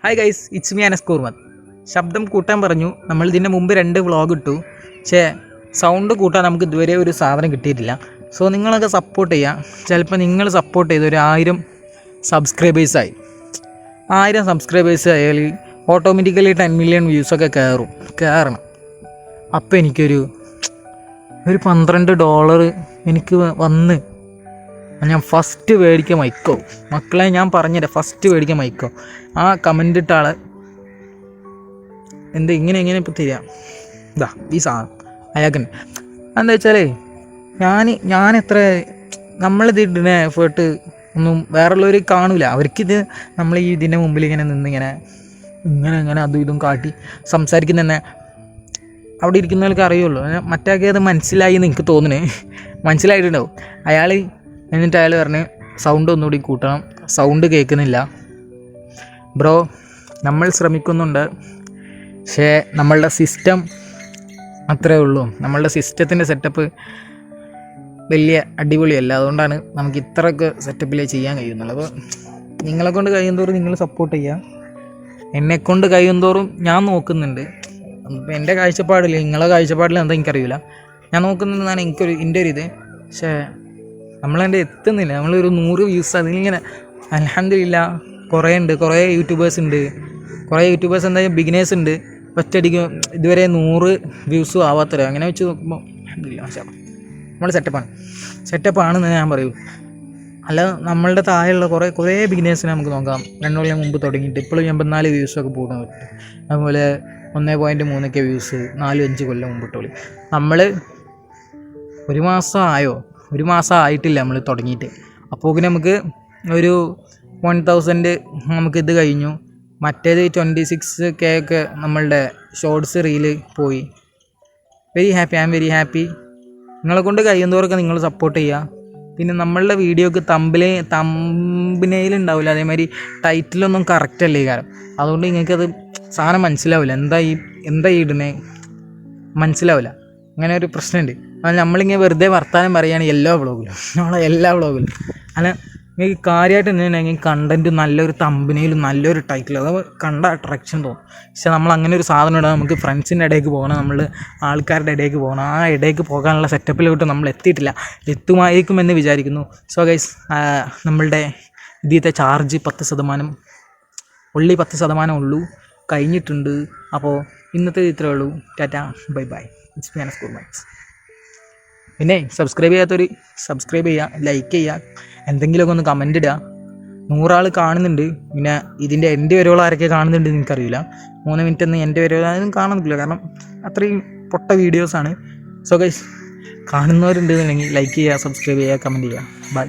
Hi guys, it's me Anas Koormath. ശബ്ദം കൂട്ടാൻ പറഞ്ഞു. നമ്മൾ ഇതിൻ്റെ മുമ്പ് 2 വ്ളോഗ് ഇട്ടു. പക്ഷേ സൗണ്ട് കൂട്ടാൻ നമുക്ക് ഇതുവരെ ഒരു സാധനം കിട്ടിയിട്ടില്ല. സോ നിങ്ങളൊക്കെ സപ്പോർട്ട് ചെയ്യുക. ചിലപ്പോൾ നിങ്ങൾ സപ്പോർട്ട് ചെയ്ത് ഒരു 1000 സബ്സ്ക്രൈബേഴ്സായി. 1000 സബ്സ്ക്രൈബേഴ്സ് ആയാൽ ഓട്ടോമാറ്റിക്കലി 10 മില്യൺ വ്യൂസൊക്കെ കയറണം. അപ്പോൾ എനിക്കൊരു $12 എനിക്ക് വന്ന് ഞാൻ ഫസ്റ്റ് മേടിക്കുക മൈക്കോ. മക്കളെ ഞാൻ പറഞ്ഞുതരാം, ഫസ്റ്റ് മേടിക്കുക മൈക്കോ. ആ കമൻ്റ് ഇട്ട ആൾ ഇങ്ങനെ ഇപ്പോൾ തരാം. ഇതാ ഈ സാധനം അയാൾക്കുണ്ട്. എന്താ വെച്ചാലേ ഞാൻ എത്ര നമ്മളിത് ഇടുന്ന എഫേർട്ട് ഒന്നും വേറുള്ളവർ കാണില്ല. അവർക്കിത് നമ്മൾ ഈ ഇതിൻ്റെ മുമ്പിൽ ഇങ്ങനെ നിന്ന് ഇങ്ങനെ അതും ഇതും കാട്ടി സംസാരിക്കുന്ന തന്നെ അവിടെ ഇരിക്കുന്നവർക്ക് അറിയുള്ളൂ. മറ്റൊക്കെ അത് മനസ്സിലായി എന്ന് എനിക്ക് തോന്നുന്നത്. മനസ്സിലായിട്ടുണ്ടാവും. എന്നിട്ട് അയാൾ പറഞ്ഞ് സൗണ്ട് ഒന്നുകൂടി കൂട്ടണം, സൗണ്ട് കേൾക്കുന്നില്ല. ബ്രോ, നമ്മൾ ശ്രമിക്കുന്നുണ്ട്, പക്ഷേ നമ്മളുടെ സിസ്റ്റം അത്രേ ഉള്ളൂ. നമ്മളുടെ സിസ്റ്റത്തിൻ്റെ സെറ്റപ്പ് വലിയ അടിപൊളിയല്ല. അതുകൊണ്ടാണ് നമുക്ക് ഇത്രയൊക്കെ സെറ്റപ്പിലേ ചെയ്യാൻ കഴിയുന്നുള്ളൂ. അപ്പോൾ നിങ്ങളെക്കൊണ്ട് കഴിയുന്തോറും നിങ്ങൾ സപ്പോർട്ട് ചെയ്യുക. എന്നെക്കൊണ്ട് കഴിയുന്തോറും ഞാൻ നോക്കുന്നുണ്ട്. അപ്പോൾ എൻ്റെ കാഴ്ചപ്പാടില്ല, നിങ്ങളെ കാഴ്ചപ്പാടിൽ എന്താ എനിക്കറിയില്ല. ഞാൻ നോക്കുന്നതെന്നാണ് എൻ്റെ ഒരു ഇത്. പക്ഷേ നമ്മളതിൻ്റെ എത്തുന്നില്ല. നമ്മളൊരു 100 വ്യൂസ് അതിലിങ്ങനെ അൽഹംദുലില്ലാ കുറേ യൂട്യൂബേഴ്സ് ഉണ്ട്. കുറേ യൂട്യൂബേഴ്സ് എന്തായാലും ബിഗിനേഴ്സ് ഉണ്ട്. ഒറ്റയടിക്ക് ഇതുവരെ 100 വ്യൂസും ആവാത്തവരോ. അങ്ങനെ വെച്ച് നോക്കുമ്പോൾ അൽഹംദുലില്ലാ നമ്മൾ സെറ്റപ്പാണെന്ന് ഞാൻ പറയൂ. അല്ല, നമ്മളുടെ താഴെയുള്ള കുറേ ബിഗിനേഴ്സിനെ നമുക്ക് നോക്കാം. 2 കൊല്ലം മുമ്പ് തുടങ്ങിയിട്ട് ഇപ്പോഴും 84 വ്യൂസൊക്കെ പോകുന്നത്. അതുപോലെ 1.3 വ്യൂസ് 4-5 കൊല്ലം മുമ്പിട്ടോളി. നമ്മൾ ഒരു മാസം ആയിട്ടില്ല നമ്മൾ തുടങ്ങിയിട്ട്. അപ്പോൾ നമുക്ക് ഒരു 1000 നമുക്കിത് കഴിഞ്ഞു. മറ്റേത് 26K ഒക്കെ നമ്മളുടെ ഷോർട്സ് റീല് പോയി. I am very happy. നിങ്ങളെ കൊണ്ട് കഴിയുന്നവരൊക്കെ നിങ്ങൾ സപ്പോർട്ട് ചെയ്യുക. പിന്നെ നമ്മളുടെ വീഡിയോക്ക് തമ്പനെയിൽ ഉണ്ടാവില്ല, അതേമാതിരി ടൈറ്റിലൊന്നും കറക്റ്റ് അല്ലേ കാരണം. അതുകൊണ്ട് നിങ്ങൾക്കത് സാധനം മനസ്സിലാവില്ല. എന്താ ഇടണേ മനസ്സിലാവില്ല. അങ്ങനെ ഒരു പ്രശ്നമുണ്ട്. അത് നമ്മളിങ്ങനെ വെറുതെ വർത്താനം പറയുകയാണ് എല്ലാ വ്ളോഗിലും. അല്ല, നിങ്ങൾക്ക് കാര്യമായിട്ട് എന്തെങ്കിലും കണ്ടൻറ്റ്, നല്ലൊരു തമ്പനയിലും നല്ലൊരു ടൈറ്റിൽ, അത് കണ്ട അട്രാക്ഷൻ തോന്നും. പക്ഷെ നമ്മൾ അങ്ങനെ ഒരു സാധനം ഇടാം. നമുക്ക് ഫ്രണ്ട്സിൻ്റെ ഇടയ്ക്ക് പോകണം, നമ്മൾ ആൾക്കാരുടെ ഇടയ്ക്ക് പോകണം. ആ ഇടയ്ക്ക് പോകാനുള്ള സെറ്റപ്പിലോട്ട് നമ്മൾ എത്തിയിട്ടില്ല. എത്തുമായിരിക്കുമെന്ന് വിചാരിക്കുന്നു. സോ ഗൈസ്, നമ്മളുടെ ഇതിലത്തെ ചാർജ് 10% only 10% ഉള്ളൂ, കഴിഞ്ഞിട്ടുണ്ട്. അപ്പോൾ ഇന്നത്തെ ഇത്രയേ ഉള്ളൂ. Tata, bye bye. It's me Anas Koormath. പിന്നെ സബ്സ്ക്രൈബ് ചെയ്യാത്തവർ സബ്സ്ക്രൈബ് ചെയ്യുക, ലൈക്ക് ചെയ്യുക, എന്തെങ്കിലുമൊക്കെ ഒന്ന് കമൻ്റ് ഇടുക. 100 ആൾ കാണുന്നുണ്ട്. പിന്നെ ഇതിൻ്റെ എൻ്റെ വരെയുള്ള ആരൊക്കെ കാണുന്നുണ്ട് എനിക്കറിയില്ല. 3 മിനിറ്റ് എന്ന് എൻ്റെ വരെ കാണുന്നില്ല, കാരണം അത്രയും പൊട്ട വീഡിയോസാണ്. സോ ഗൈസ്, കാണുന്നവരുണ്ടെന്നുണ്ടെങ്കിൽ ലൈക്ക് ചെയ്യുക, സബ്സ്ക്രൈബ് ചെയ്യുക, കമൻറ്റ് ചെയ്യുക. ബൈ.